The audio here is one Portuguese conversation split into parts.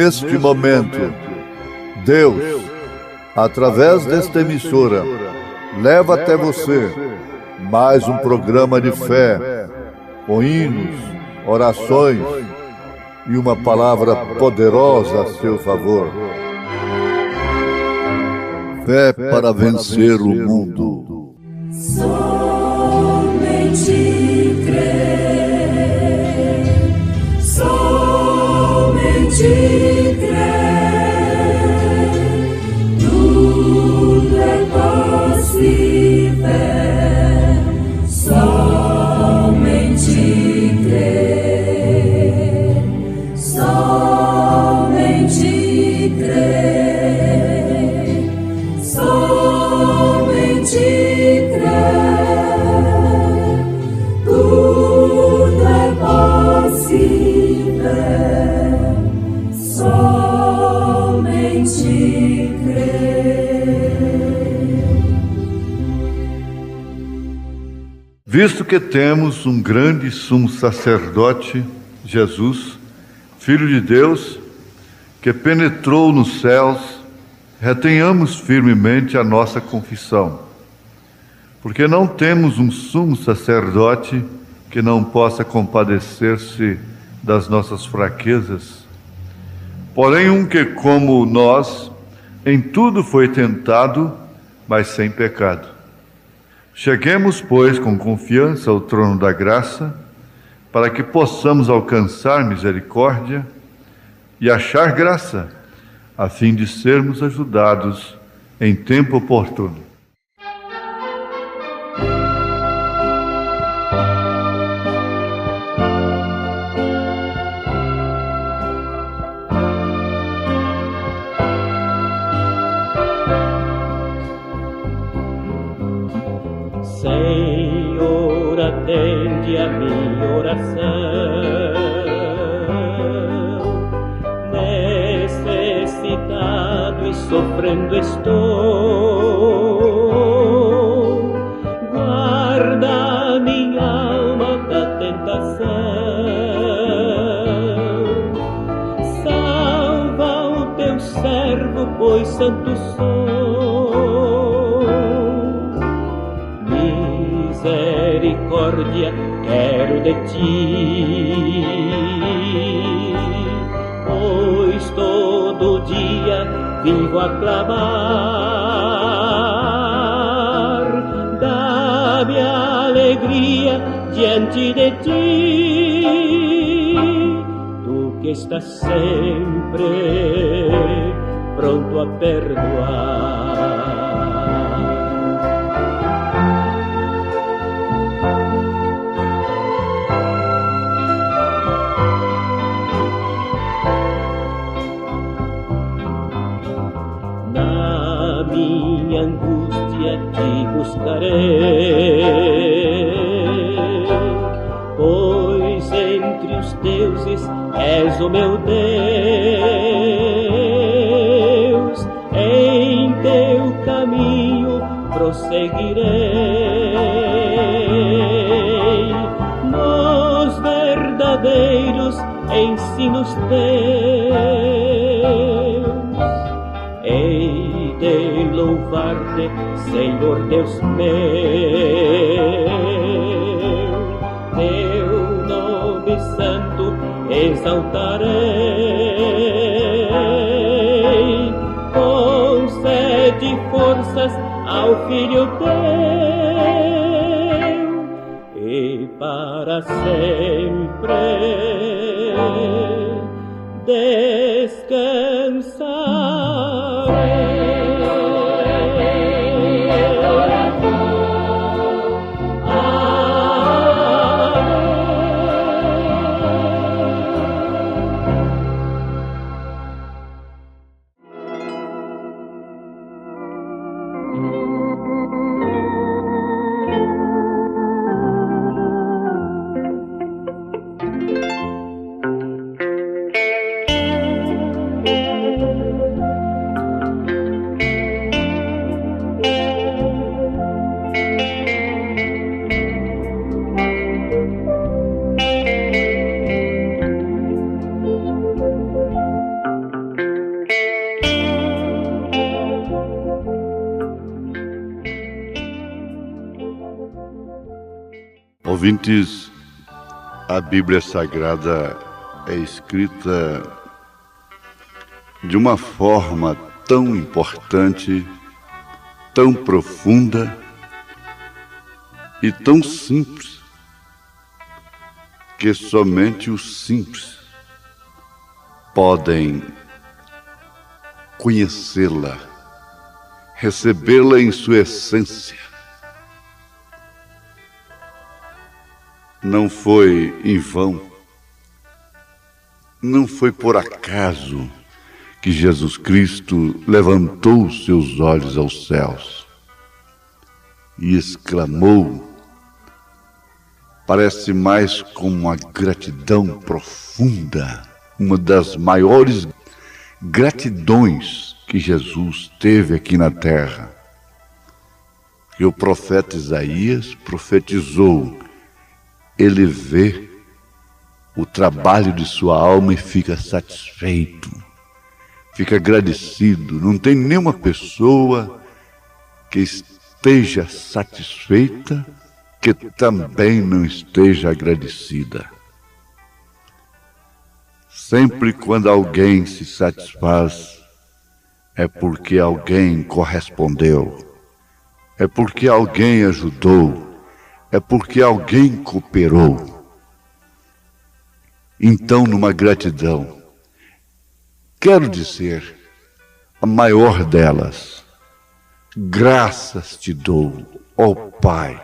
Neste momento, Deus, através desta emissora, leva até você mais um programa de fé, com hinos, orações e uma palavra poderosa a seu favor. Fé para vencer o mundo. Somente crer, somente crer, tudo é possível, somente crer, somente crer, somente crer, tudo é possível, somente crer. Visto que temos um grande sumo sacerdote, Jesus, Filho de Deus, que penetrou nos céus, retenhamos firmemente a nossa confissão, porque não temos um sumo sacerdote que não possa compadecer-se das nossas fraquezas, porém um que, como nós, em tudo foi tentado, mas sem pecado. Cheguemos, pois, com confiança ao trono da graça, para que possamos alcançar misericórdia e achar graça, a fim de sermos ajudados em tempo oportuno. Senhor, atende a minha oração. Necessitado e sofrendo estou. Guarda minha alma da tentação. Salva o teu servo, pois santo sou. Misericórdia quero de ti, pois todo dia vivo a clamar. Dá-me alegria diante de ti, tu que estás sempre pronto a perdoar. Minha angústia te buscarei, pois entre os deuses és o meu Deus. Em teu caminho prosseguirei, nos verdadeiros ensinos teus. Hei de louvar-te, Senhor Deus meu, teu nome santo exaltarei. Concede forças ao Filho teu e para sempre descansarei. Ouvintes, a Bíblia Sagrada é escrita de uma forma tão importante, tão profunda e tão simples, que somente os simples podem conhecê-la, recebê-la em sua essência. Não foi em vão, não foi por acaso que Jesus Cristo levantou os seus olhos aos céus e exclamou, parece mais como uma gratidão profunda, uma das maiores gratidões que Jesus teve aqui na terra. Que o profeta Isaías profetizou, ele vê o trabalho de sua alma e fica satisfeito, fica agradecido. Não tem nenhuma pessoa que esteja satisfeita que também não esteja agradecida. Sempre quando alguém se satisfaz, é porque alguém correspondeu, é porque alguém ajudou, é porque alguém cooperou. Então, numa gratidão, quero dizer, a maior delas, graças te dou, ó Pai,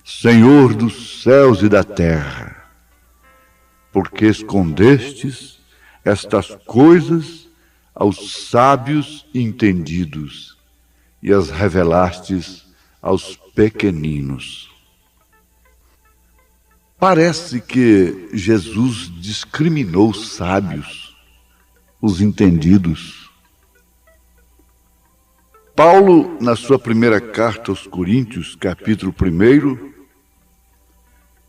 Senhor dos céus e da terra, porque escondestes estas coisas aos sábios e entendidos e as revelastes aos pequeninos. Parece que Jesus discriminou os sábios, os entendidos. Paulo, na sua primeira carta aos Coríntios, capítulo 1,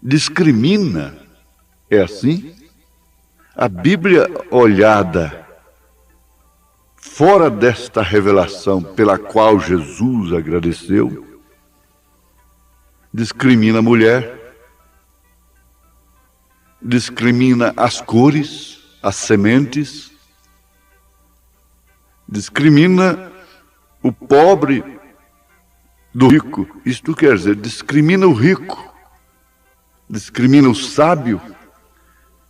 discrimina, é assim? A Bíblia olhada fora desta revelação pela qual Jesus agradeceu, discrimina a mulher, discrimina as cores, as sementes, discrimina o pobre do rico. Isto quer dizer, discrimina o rico, discrimina o sábio.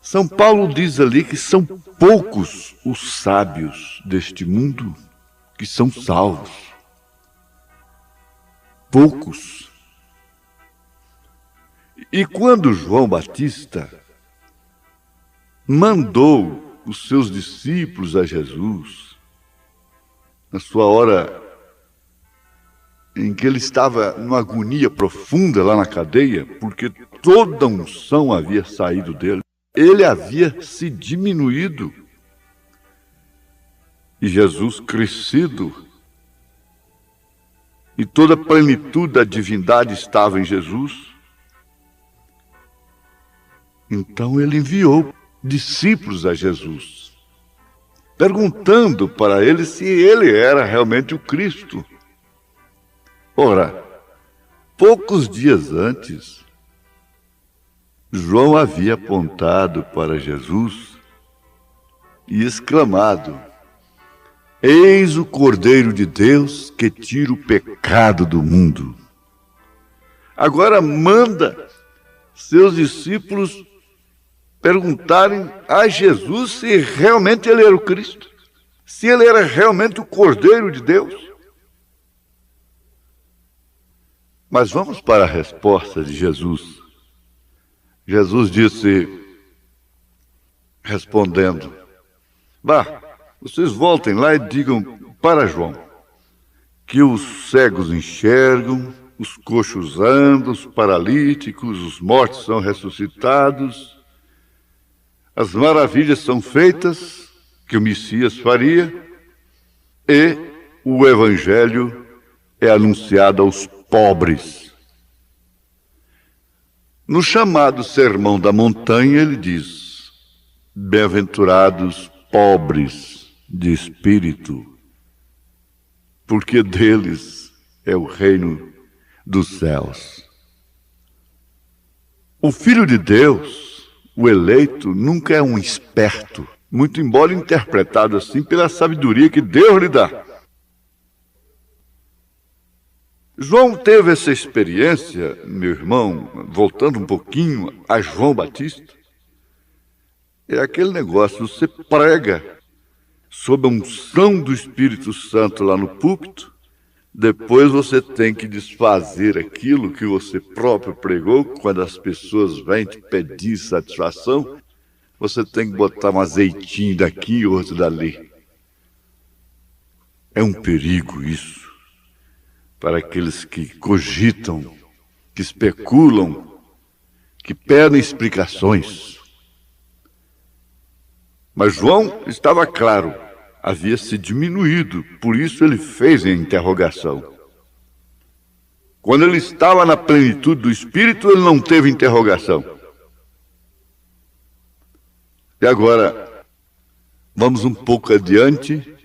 São Paulo diz ali que são poucos os sábios deste mundo que são salvos. Poucos. E quando João Batista mandou os seus discípulos a Jesus, na sua hora em que ele estava numa agonia profunda lá na cadeia, porque toda a unção havia saído dele, ele havia se diminuído e Jesus crescido, e toda a plenitude da divindade estava em Jesus. Então ele enviou discípulos a Jesus, perguntando para ele se ele era realmente o Cristo. Ora, poucos dias antes, João havia apontado para Jesus e exclamado: eis o Cordeiro de Deus que tira o pecado do mundo. Agora manda seus discípulos perguntarem a Jesus se realmente ele era o Cristo, se ele era realmente o Cordeiro de Deus. Mas vamos para a resposta de Jesus. Jesus disse, respondendo: vá, vocês voltem lá e digam para João que os cegos enxergam, os coxos andam, os paralíticos, os mortos são ressuscitados, as maravilhas são feitas que o Messias faria, e o Evangelho é anunciado aos pobres. No chamado Sermão da Montanha, ele diz: bem-aventurados pobres de espírito, porque deles é o reino dos céus. O Filho de Deus, o eleito, nunca é um esperto, muito embora interpretado assim pela sabedoria que Deus lhe dá. João teve essa experiência, meu irmão, voltando um pouquinho a João Batista. É aquele negócio, você prega sob a unção do Espírito Santo lá no púlpito, depois você tem que desfazer aquilo que você próprio pregou. Quando as pessoas vêm te pedir satisfação, você tem que botar um azeitinho daqui e outro dali. É um perigo isso, para aqueles que cogitam, que especulam, que pedem explicações. Mas João estava claro, havia se diminuído, por isso ele fez a interrogação. Quando ele estava na plenitude do Espírito, ele não teve interrogação. E agora, vamos um pouco adiante,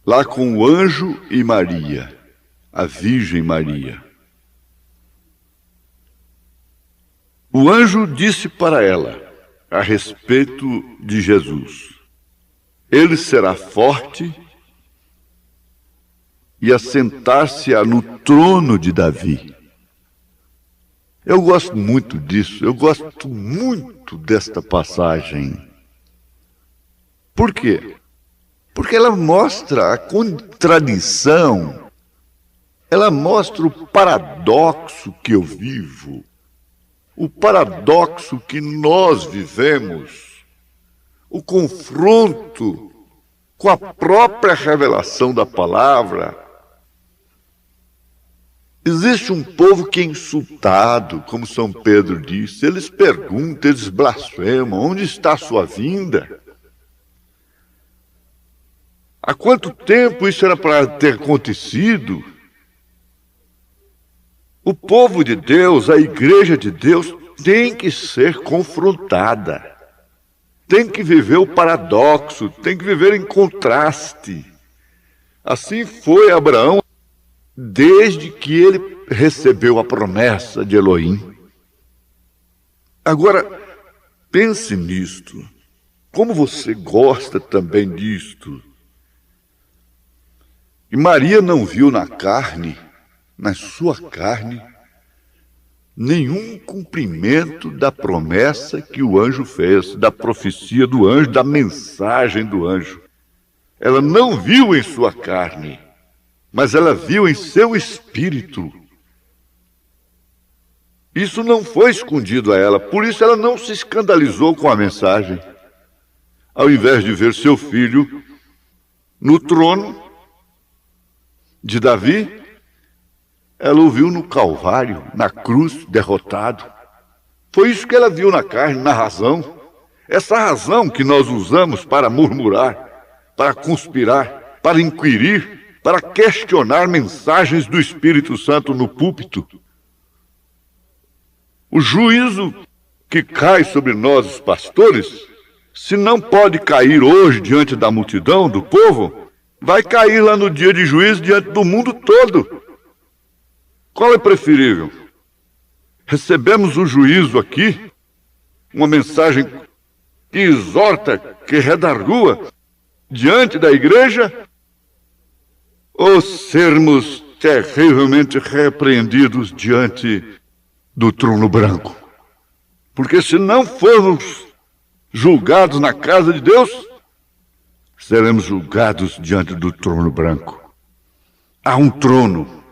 lá com o anjo e Maria, a Virgem Maria. O anjo disse para ela, a respeito de Jesus: ele será forte e assentar-se-á no trono de Davi. Eu gosto muito disso, eu gosto muito desta passagem. Por quê? Porque ela mostra a contradição, ela mostra o paradoxo que eu vivo, o paradoxo que nós vivemos, o confronto com a própria revelação da palavra. Existe um povo que é insultado, como São Pedro disse. Eles perguntam, eles blasfemam: onde está a sua vinda? Há quanto tempo isso era para ter acontecido? O povo de Deus, a igreja de Deus, tem que ser confrontada. Tem que viver o paradoxo, tem que viver em contraste. Assim foi Abraão desde que ele recebeu a promessa de Elohim. Agora, pense nisto. Como você gosta também disto. E Maria não viu na carne, na sua carne, nenhum cumprimento da promessa que o anjo fez, da profecia do anjo, da mensagem do anjo. Ela não viu em sua carne, mas ela viu em seu espírito. Isso não foi escondido a ela, por isso ela não se escandalizou com a mensagem. Ao invés de ver seu filho no trono de Davi, ela o viu no Calvário, na cruz, derrotado. Foi isso que ela viu na carne, na razão. Essa razão que nós usamos para murmurar, para conspirar, para inquirir, para questionar mensagens do Espírito Santo no púlpito. O juízo que cai sobre nós, os pastores, se não pode cair hoje diante da multidão, do povo, vai cair lá no dia de juízo diante do mundo todo. Qual é preferível? Recebemos o juízo aqui, uma mensagem que exorta, que redargua diante da igreja, ou sermos terrivelmente repreendidos diante do trono branco? Porque se não formos julgados na casa de Deus, seremos julgados diante do trono branco. Há um trono.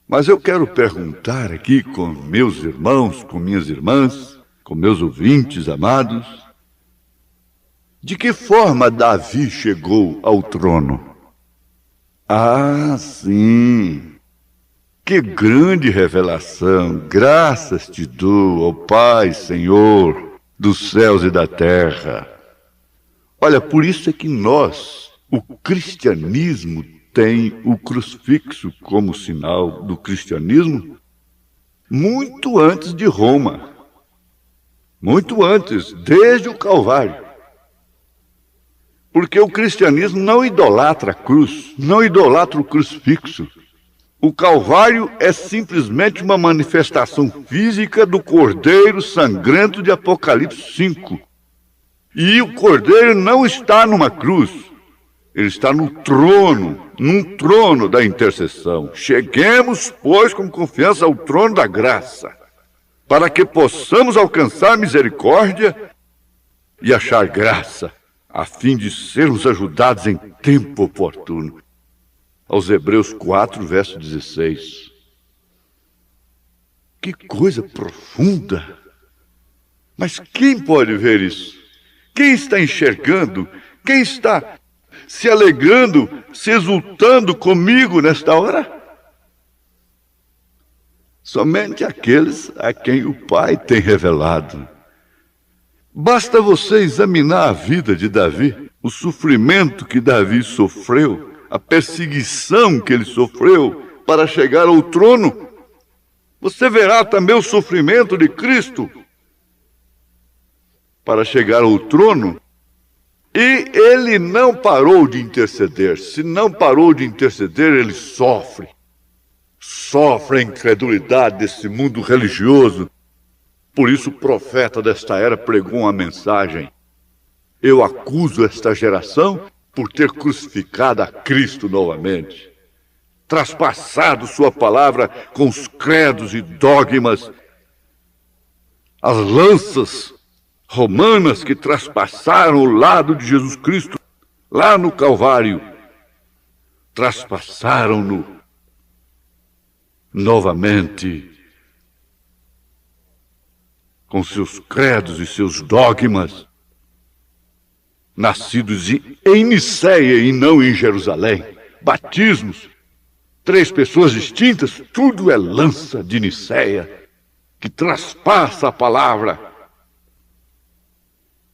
Mas eu quero perguntar aqui com meus irmãos, com minhas irmãs, com meus ouvintes amados, de que forma Davi chegou ao trono? Ah, sim! Que grande revelação! Graças te dou, ó Pai, Senhor, dos céus e da terra. Olha, por isso é que nós, o cristianismo, tem o crucifixo como sinal do cristianismo muito antes de Roma. Muito antes, desde o Calvário. Porque o cristianismo não idolatra a cruz, não idolatra o crucifixo. O Calvário é simplesmente uma manifestação física do Cordeiro sangrento de Apocalipse 5. E o Cordeiro não está numa cruz, ele está no trono, num trono da intercessão. Cheguemos, pois, com confiança ao trono da graça, para que possamos alcançar misericórdia e achar graça, a fim de sermos ajudados em tempo oportuno. Aos Hebreus 4, verso 16. Que coisa profunda! Mas quem pode ver isso? Quem está enxergando? Quem está se alegrando, se exultando comigo nesta hora? Somente aqueles a quem o Pai tem revelado. Basta você examinar a vida de Davi, o sofrimento que Davi sofreu, a perseguição que ele sofreu para chegar ao trono. Você verá também o sofrimento de Cristo para chegar ao trono. E ele não parou de interceder. Se não parou de interceder, ele sofre. Sofre a incredulidade desse mundo religioso. Por isso o profeta desta era pregou uma mensagem: eu acuso esta geração por ter crucificado a Cristo novamente, traspassado sua palavra com os credos e dogmas, as lanças romanas que traspassaram o lado de Jesus Cristo lá no Calvário, traspassaram-no novamente com seus credos e seus dogmas, nascidos em Niceia e não em Jerusalém. Batismos, 3 pessoas distintas, tudo é lança de Niceia, que traspassa a palavra.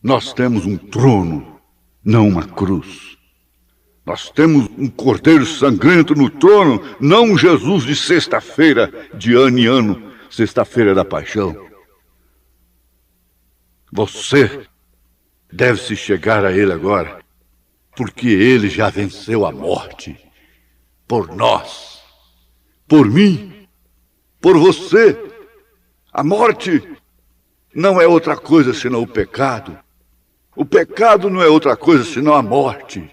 Nós temos um trono, não uma cruz. Nós temos um cordeiro sangrento no trono, não um Jesus de sexta-feira, de ano em ano, sexta-feira da paixão. Você deve se chegar a ele agora, porque ele já venceu a morte. Por nós, por mim, por você. A morte não é outra coisa senão o pecado. O pecado não é outra coisa senão a morte.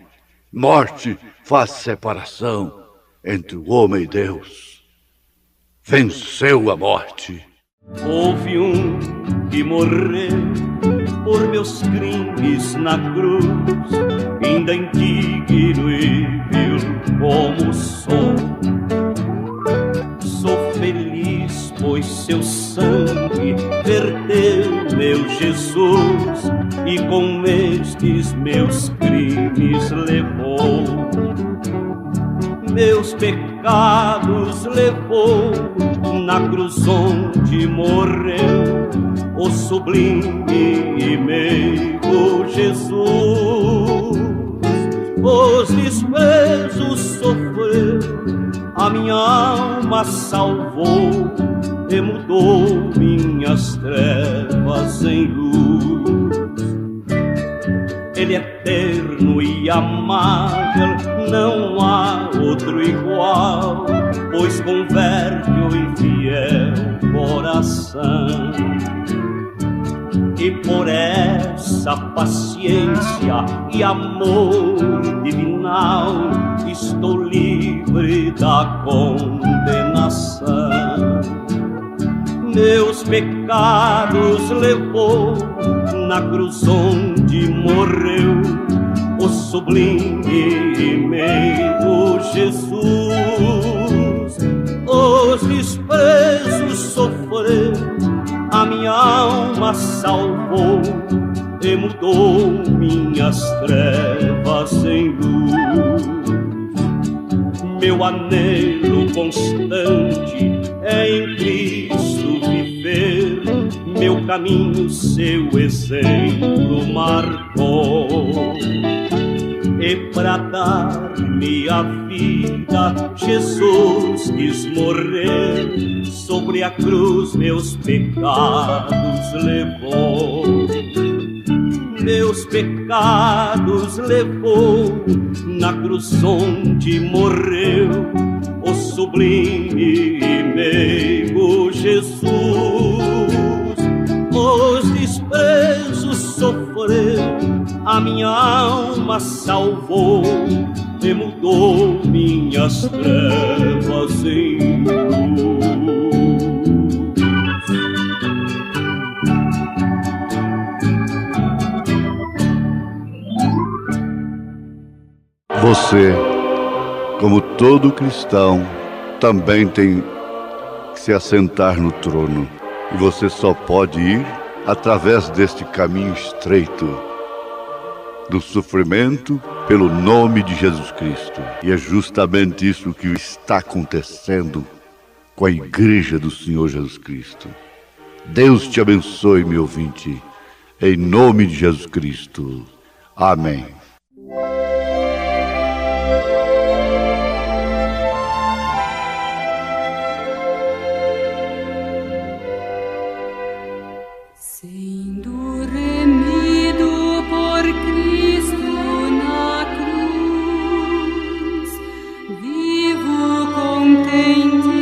Morte faz separação entre o homem e Deus. Venceu a morte. Houve um que morreu por meus crimes na cruz, ainda indigno e vil como sou. Sou feliz, pois seu sangue verteu meu Jesus, e com estes meus crimes levou. Meus pecados levou na cruz onde morreu o sublime e meigo Jesus. Os desprezos sofreu, a minha alma salvou e mudou minhas trevas em luz. Ele é eterno e amável, não há outro igual, pois converte o infiel coração. E por essa paciência e amor divinal, estou livre da condenação. Meus pecados levou na cruz onde morreu o sublime e meigo Jesus. Os desprezos sofreu, a minha alma salvou e mudou minhas trevas em luz. Meu anelo constante é em Cristo viver, meu caminho seu exemplo marcou. E para dar-me a vida, Jesus quis morrer, sobre a cruz meus pecados levou. Meus pecados levou na cruz onde morreu o sublime e meigo Jesus, os desprezos sofreu, a minha alma salvou e mudou minhas trevas em luz. Você, como todo cristão, também tem que se assentar no trono. E você só pode ir através deste caminho estreito do sofrimento pelo nome de Jesus Cristo. E é justamente isso que está acontecendo com a Igreja do Senhor Jesus Cristo. Deus te abençoe, meu ouvinte, em nome de Jesus Cristo. Amém. Sendo remido por Cristo na cruz, vivo contente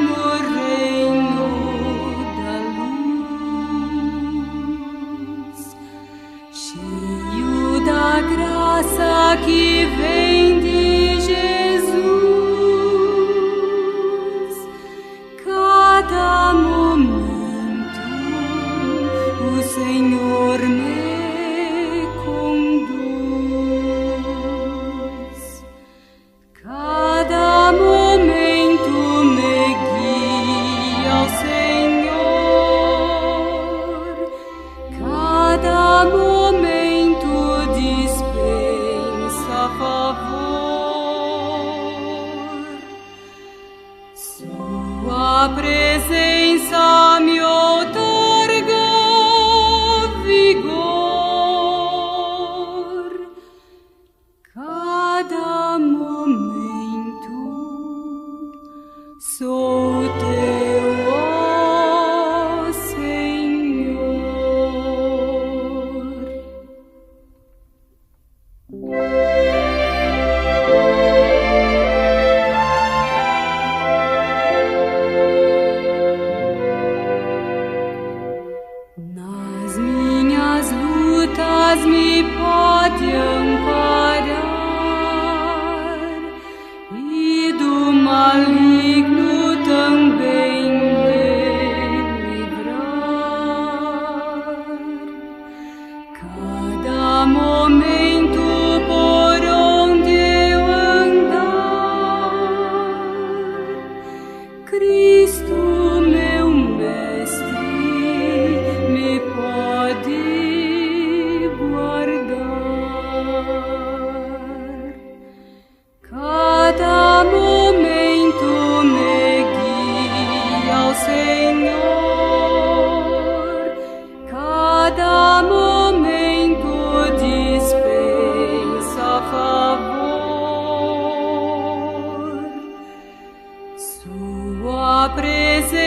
no reino da luz, cheio da graça que vem de Jesus. Cada momento o Senhor me conduz, cada momento me guia ao Senhor, cada momento dispensa favor. Sua presença me outorga vigor, cada momento sou teu, ó Senhor. Nas minhas lutas me pode amparar e do maligno também me livrar. Cada momento por onde eu andar, Cristo, meu mestre, me pode guardar. Cada momento me guia ao Senhor, cada momento dispensa favor. Sua presença